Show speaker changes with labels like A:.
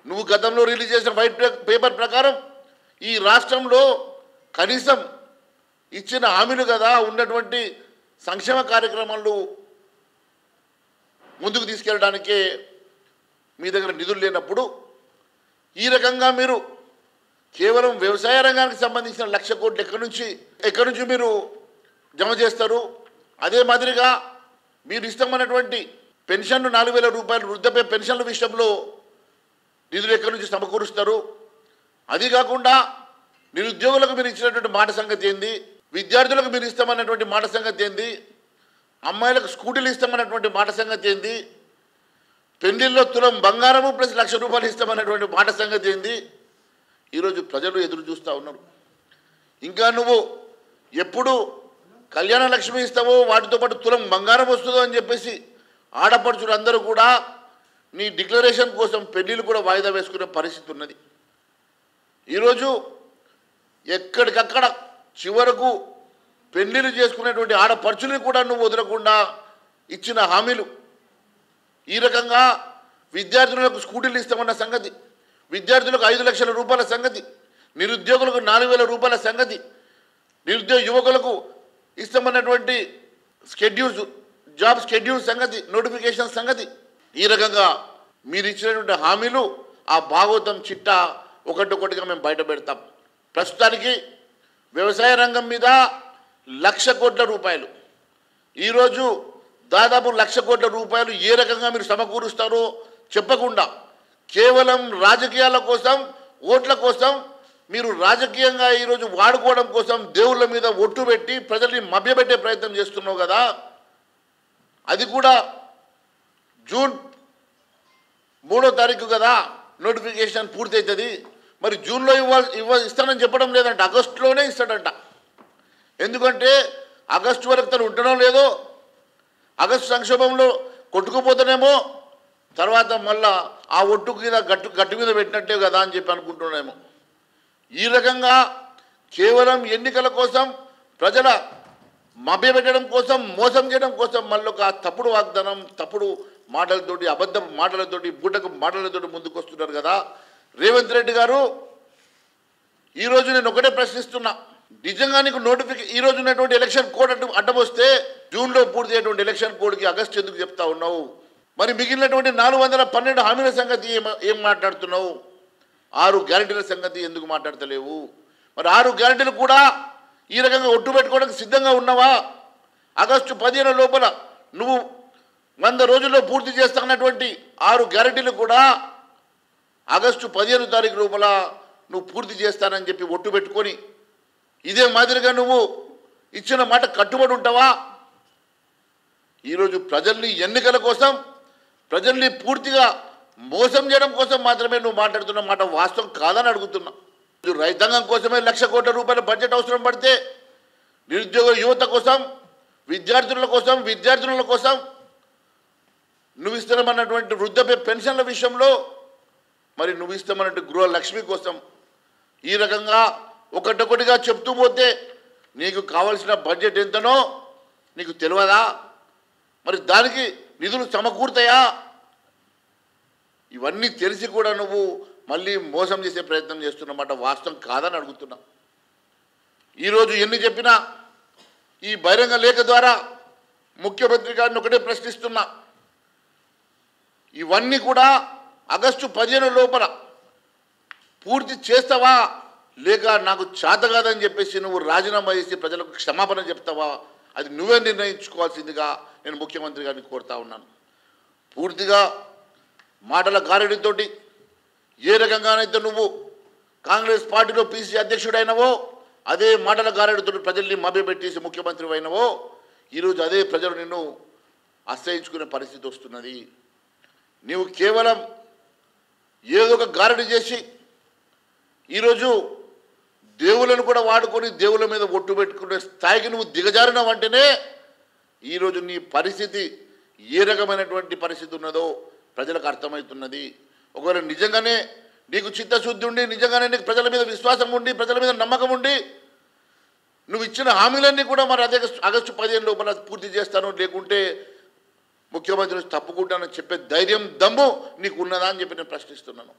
A: నువ్వు గతంలో రిలీజ్ చేసిన వైట్ పేపర్ ప్రకారం ఈ రాష్ట్రంలో కనీసం ఇచ్చిన హామీలు కదా ఉన్నటువంటి సంక్షేమ కార్యక్రమాలు ముందుకు తీసుకెళ్ళడానికే మీ దగ్గర నిధులు లేనప్పుడు ఈ రకంగా మీరు కేవలం వ్యవసాయ రంగానికి సంబంధించిన 1,00,000 కోట్లు ఎక్కడి నుంచి మీరు జమ చేస్తారు? అదే మాదిరిగా మీరు ఇష్టమైనటువంటి పెన్షన్లు 4,000 రూపాయలు వృద్ధాప్య పెన్షన్ల విషయంలో నిధులు ఎక్కడి నుంచి సమకూరుస్తారు? అది కాకుండా నిరుద్యోగులకు మీరు ఇచ్చినటువంటి మాట సంగతి ఏంది? విద్యార్థులకు మీరు ఇస్తామన్నటువంటి మాట సంగతి ఏంది? అమ్మాయిలకు స్కూటీలు ఇస్తామన్నటువంటి మాట సంగతి ఏంది? పెళ్లిల్లో తులం బంగారము ప్లస్ 1,00,000 రూపాయలు ఇస్తామన్నటువంటి మాట సంగతి ఏంది? ఈరోజు ప్రజలు ఎదురు చూస్తూ ఉన్నారు. ఇంకా నువ్వు ఎప్పుడు కళ్యాణ లక్ష్మి ఇస్తావో వాటితో పాటు తులం బంగారం వస్తుందో అని చెప్పేసి ఆడపడుచులు అందరూ కూడా నీ డిక్లరేషన్ కోసం పెళ్లిళ్ళు కూడా వాయిదా వేసుకునే పరిస్థితి ఉన్నది. ఈరోజు ఎక్కడికక్కడ చివరకు పెళ్లిళ్ళు చేసుకునేటువంటి ఆడపడుచుల్ని కూడా నువ్వు వదలకుండా ఇచ్చిన హామీలు ఈ రకంగా విద్యార్థులకు స్కూటీలు ఇస్తామన్న సంగతి, విద్యార్థులకు 5 లక్షల రూపాయల సంగతి, నిరుద్యోగులకు 4,000 రూపాయల సంగతి, నిరుద్యోగ యువకులకు ఇస్తామన్నటువంటి జాబ్ స్కెడ్యూల్ సంగతి, నోటిఫికేషన్ సంగతి, ఈ రకంగా మీరు ఇచ్చినటువంటి హామీలు ఆ భాగవతం చిట్టా ఒకటొకటిగా మేము బయట పెడతాం. ప్రస్తుతానికి వ్యవసాయ రంగం మీద 1,00,000 కోట్ల రూపాయలు, ఈరోజు దాదాపు 1,00,000 కోట్ల రూపాయలు ఏ రకంగా మీరు సమకూరుస్తారో చెప్పకుండా కేవలం రాజకీయాల కోసం, ఓట్ల కోసం మీరు రాజకీయంగా ఈరోజు వాడుకోవడం కోసం దేవుళ్ళ మీద ఒట్టు పెట్టి ప్రజల్ని మభ్యపెట్టే ప్రయత్నం చేస్తున్నావు కదా. అది కూడా జూన్ 3వ తారీఖు కదా నోటిఫికేషన్ పూర్తవుతుంది. మరి జూన్లో ఇస్తానని చెప్పడం లేదంట, ఆగస్టులోనే ఇస్తాడంట. ఎందుకంటే ఆగస్టు వరకు తను ఉండడం లేదో, ఆగస్టు సంక్షోభంలో కొట్టుకుపోతానేమో, తర్వాత మళ్ళా ఆ ఒట్టు మీద గట్టు మీద పెట్టినట్టే కదా అని చెప్పి అనుకుంటున్నామేమో. ఈ రకంగా కేవలం ఎన్నికల కోసం ప్రజల మభ్యపెట్టడం కోసం, మోసం చేయడం కోసం మళ్ళీ ఒక తప్పుడు వాగ్దానం, తప్పుడు మాటలతోటి, అబద్ధ మాటలతోటి, బుడ్డకు మాటలతోటి ముందుకు వస్తున్నారు కదా. రేవంత్ రెడ్డి గారు ఈరోజు నేను ఒకటే ప్రశ్నిస్తున్నా, నిజంగా నీకు ఈరోజు ఉన్నటువంటి ఎలక్షన్ కోడ్ అడ్డం వస్తే జూన్లో పూర్తి అయ్యేటువంటి ఎలక్షన్ కోడ్కి ఆగస్టు ఎందుకు చెప్తా ఉన్నావు? మరి మిగిలినటువంటి 412 హామీల సంగతి ఏం మాట్లాడుతున్నావు? 6 గ్యారెంటీల సంగతి ఎందుకు మాట్లాడతలేవు? మరి 6 గ్యారెంటీలు కూడా ఈ రకంగా ఒట్టు పెట్టుకోవడానికి సిద్ధంగా ఉన్నావా? ఆగస్టు 15 లోపల నువ్వు 100 రోజుల్లో పూర్తి చేస్తున్నటువంటి 6 గ్యారెంటీలు కూడా ఆగస్టు 15 తారీఖు లోపల నువ్వు పూర్తి చేస్తానని చెప్పి ఒట్టు పెట్టుకొని ఇదే మాదిరిగా నువ్వు ఇచ్చిన మాట కట్టుబడి ఉంటావా? ఈరోజు ప్రజల్ని ఎన్నికల కోసం, ప్రజల్ని పూర్తిగా మోసం చేయడం కోసం మాత్రమే నువ్వు మాట్లాడుతున్న మాట వాస్తవం కాదని అడుగుతున్నా. రైతాంగం కోసమే 1,00,000 కోట్ల రూపాయల బడ్జెట్ అవసరం పడితే నిరుద్యోగ యువత కోసం, విద్యార్థుల కోసం నువ్వు ఇస్తామన్నటువంటి వృద్ధాప్య పెన్షన్ల విషయంలో, మరి నువ్వు ఇస్తామన్నట్టు గృహలక్ష్మి కోసం ఈ రకంగా ఒకటొకటిగా చెప్తూ పోతే నీకు కావాల్సిన బడ్జెట్ ఎంతనో నీకు తెలియదా? మరి దానికి నిధులు సమకూరుతాయా? ఇవన్నీ తెలిసి కూడా నువ్వు మళ్ళీ మోసం చేసే ప్రయత్నం చేస్తున్నమాట వాస్తవం కాదని అడుగుతున్నా. ఈరోజు ఎన్ని చెప్పినా ఈ బహిరంగ లేఖ ద్వారా ముఖ్యమంత్రి గారిని ఒకటే ప్రశ్నిస్తున్నా, ఇవన్నీ కూడా ఆగస్టు 15 లోపల పూర్తి చేస్తావా, లేక నాకు చేత కాదని చెప్పేసి నువ్వు రాజీనామా చేసి ప్రజలకు క్షమాపణ చెప్తావా? అది నువ్వే నిర్ణయించుకోవాల్సిందిగా నేను ముఖ్యమంత్రి గారిని కోరుతా ఉన్నాను. పూర్తిగా మాటల గారడితోటి ఏ రకంగానైతే నువ్వు కాంగ్రెస్ పార్టీలో పీసీ అధ్యక్షుడైనవో, అదే మాటల గారడితో ప్రజల్ని మభ్యపెట్టేసి ముఖ్యమంత్రి అయినవో, ఈరోజు అదే ప్రజలు నిన్ను ఆశ్రయించుకునే పరిస్థితి వస్తున్నది. నీవు కేవలం ఏదో ఒక గారడి చేసి ఈరోజు దేవుళ్ళను కూడా వాడుకొని దేవుళ్ళ మీద ఒట్టు పెట్టుకునే స్థాయికి నువ్వు దిగజారినవంటేనే ఈరోజు నీ పరిస్థితి ఏ రకమైనటువంటి పరిస్థితి ఉన్నదో ప్రజలకు అర్థమవుతున్నది. ఒకవేళ నిజంగానే నీకు చిత్తశుద్ధి ఉండి, నిజంగానే నీకు ప్రజల మీద విశ్వాసం ఉండి, ప్రజల మీద నమ్మకం ఉండి నువ్వు ఇచ్చిన హామీలన్నీ కూడా మరి అదే ఆగస్టు 15 లోపల పూర్తి చేస్తాను, లేకుంటే ముఖ్యమంత్రి తప్పుకుంటానని చెప్పే ధైర్యం, దమ్ము నీకు ఉన్నదా అని చెప్పి నేను ప్రశ్నిస్తున్నాను.